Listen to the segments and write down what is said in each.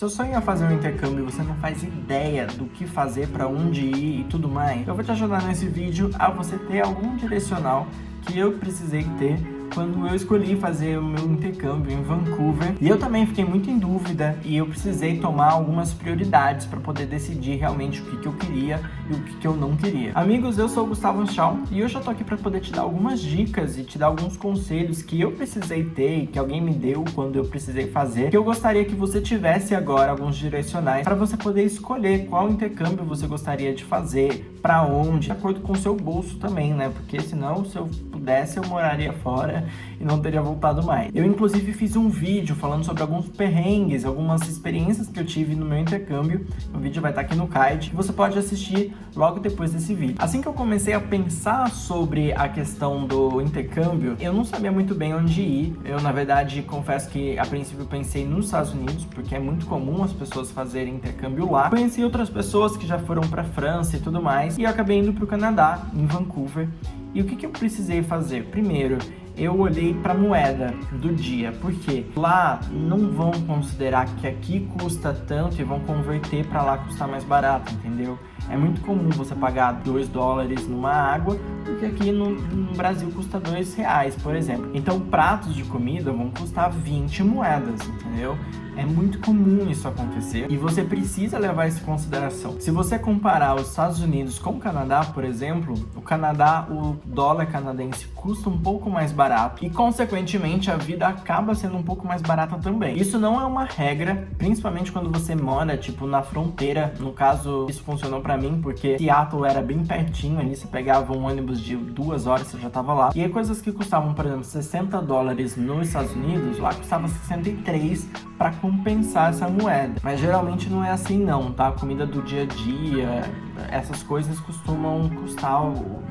Seu sonho é fazer um intercâmbio e você não faz ideia do que fazer, para onde ir e tudo mais? Eu vou te ajudar nesse vídeo a você ter algum direcional que eu precisei ter quando eu escolhi fazer o meu intercâmbio em Vancouver. E eu também fiquei muito em dúvida e eu precisei tomar algumas prioridades para poder decidir realmente o que eu queria e o que eu não queria. Amigos, eu sou o Gustavo Shaw e hoje eu tô aqui para poder te dar algumas dicas e te dar alguns conselhos que eu precisei ter e que alguém me deu quando eu precisei fazer, que eu gostaria que você tivesse agora alguns direcionais para você poder escolher qual intercâmbio você gostaria de fazer, para onde, de acordo com o seu bolso também, né? Porque senão, se eu pudesse, eu moraria fora e não teria voltado mais. Eu inclusive fiz um vídeo falando sobre alguns perrengues, algumas experiências que eu tive no meu intercâmbio. O vídeo vai estar aqui no card e você pode assistir logo depois desse vídeo. Assim que eu comecei a pensar sobre a questão do intercâmbio, eu não sabia muito bem onde ir. Eu, na verdade, confesso que a princípio pensei nos Estados Unidos, porque é muito comum as pessoas fazerem intercâmbio lá. Conheci outras pessoas que já foram para França e tudo mais, e eu acabei indo para o Canadá, em Vancouver. E o que eu precisei fazer? Primeiro, eu olhei para a moeda do dia, porque lá não vão considerar que aqui custa tanto e vão converter para lá custar mais barato, entendeu? É muito comum você pagar $2 numa água, porque aqui no Brasil custa R$2, por exemplo. Então, pratos de comida vão custar 20 moedas, entendeu? É muito comum isso acontecer e você precisa levar isso em consideração. Se você comparar os Estados Unidos com o Canadá, por exemplo, o Canadá, o dólar canadense custa um pouco mais barato e, consequentemente, a vida acaba sendo um pouco mais barata também. Isso não é uma regra, principalmente quando você mora, tipo, na fronteira. No caso, isso funcionou pra mim, porque Seattle era bem pertinho ali, você pegava um ônibus de 2 horas, você já tava lá. E aí, coisas que custavam, por exemplo, $60 nos Estados Unidos, lá custava 63 para compensar essa moeda. Mas geralmente não é assim não, tá? A comida do dia a dia, essas coisas costumam custar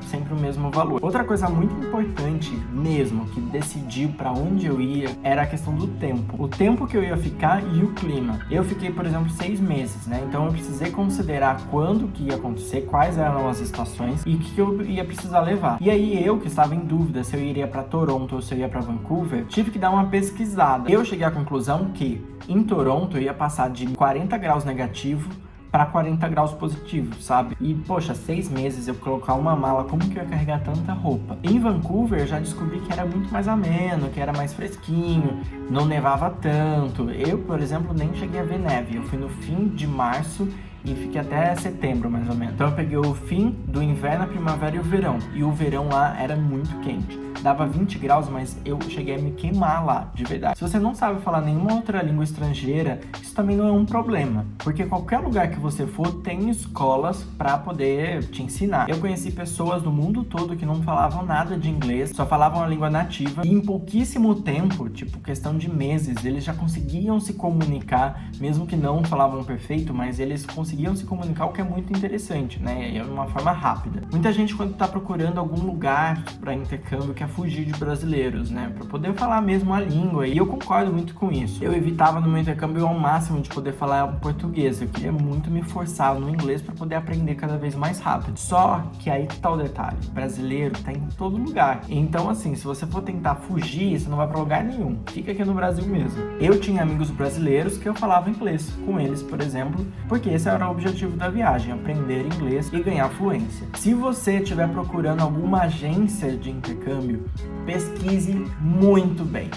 sempre o mesmo valor. Outra coisa muito importante mesmo, que decidiu para onde eu ia, era a questão do tempo. O tempo que eu ia ficar e o clima. Eu fiquei, por exemplo, 6 meses, né? Então eu precisei considerar quando que ia acontecer, quais eram as estações e o que eu ia precisar levar. E aí eu, que estava em dúvida se eu iria para Toronto ou se eu ia para Vancouver, tive que dar uma pesquisada. Eu cheguei à conclusão que em Toronto eu ia passar de 40 graus negativo para 40 graus positivo, sabe? E, poxa, 6 meses eu colocar uma mala, como que eu ia carregar tanta roupa? Em Vancouver eu já descobri que era muito mais ameno, que era mais fresquinho, não nevava tanto. Eu, por exemplo, nem cheguei a ver neve. Eu fui no fim de março e fiquei até setembro, mais ou menos. Então eu peguei o fim do inverno, a primavera e o verão. E o verão lá era muito quente. Dava 20 graus, mas eu cheguei a me queimar lá, de verdade. Se você não sabe falar nenhuma outra língua estrangeira, isso também não é um problema. Porque qualquer lugar que você for, tem escolas para poder te ensinar. Eu conheci pessoas do mundo todo que não falavam nada de inglês, só falavam a língua nativa. E em pouquíssimo tempo, tipo questão de meses, eles já conseguiam se comunicar, mesmo que não falavam perfeito, mas eles conseguiam se comunicar, o que é muito interessante, né? É uma forma rápida. Muita gente, quando tá procurando algum lugar para intercâmbio, quer fugir de brasileiros, né? Para poder falar mesmo a língua. E eu concordo muito com isso. Eu evitava no meu intercâmbio ao máximo de poder falar português. Eu queria muito me forçar no inglês para poder aprender cada vez mais rápido. Só que aí que tá o detalhe. Brasileiro tá em todo lugar. Então, assim, se você for tentar fugir, você não vai para lugar nenhum. Fica aqui no Brasil mesmo. Eu tinha amigos brasileiros que eu falava inglês com eles, por exemplo, porque esse era o objetivo da viagem, aprender inglês e ganhar fluência. Se você estiver procurando alguma agência de intercâmbio, pesquise muito bem,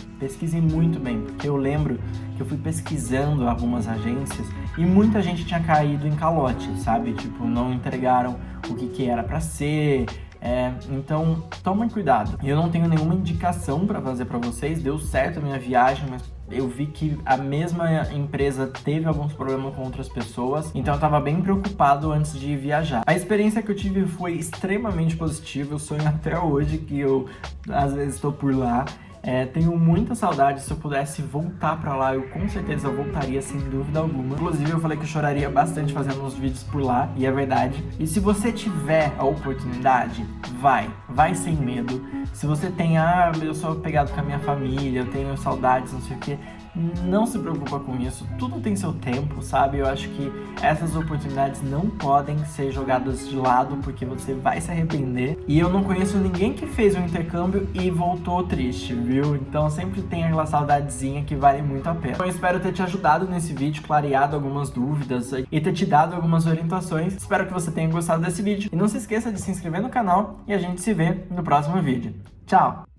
porque eu lembro que eu fui pesquisando algumas agências e muita gente tinha caído em calote, sabe? Tipo, não entregaram o que era para ser. Então, tomem cuidado. Eu não tenho nenhuma indicação para fazer para vocês, deu certo a minha viagem, mas eu vi que a mesma empresa teve alguns problemas com outras pessoas, então eu tava bem preocupado antes de viajar. A experiência que eu tive foi extremamente positiva, eu sonho até hoje que eu às vezes estou por lá. Tenho muita saudade. Se eu pudesse voltar pra lá, eu com certeza voltaria, sem dúvida alguma. Inclusive, eu falei que eu choraria bastante fazendo uns vídeos por lá, e é verdade. E se você tiver a oportunidade, vai sem medo. Se você tem, eu sou apegado com a minha família, eu tenho saudades, não sei o que, não se preocupa com isso, tudo tem seu tempo, sabe? Eu acho que essas oportunidades não podem ser jogadas de lado, porque você vai se arrepender. E eu não conheço ninguém que fez um intercâmbio e voltou triste, viu? Então sempre tem aquela saudadezinha que vale muito a pena. Eu espero ter te ajudado nesse vídeo, clareado algumas dúvidas e ter te dado algumas orientações. Espero que você tenha gostado desse vídeo. E não se esqueça de se inscrever no canal e a gente se vê no próximo vídeo. Tchau!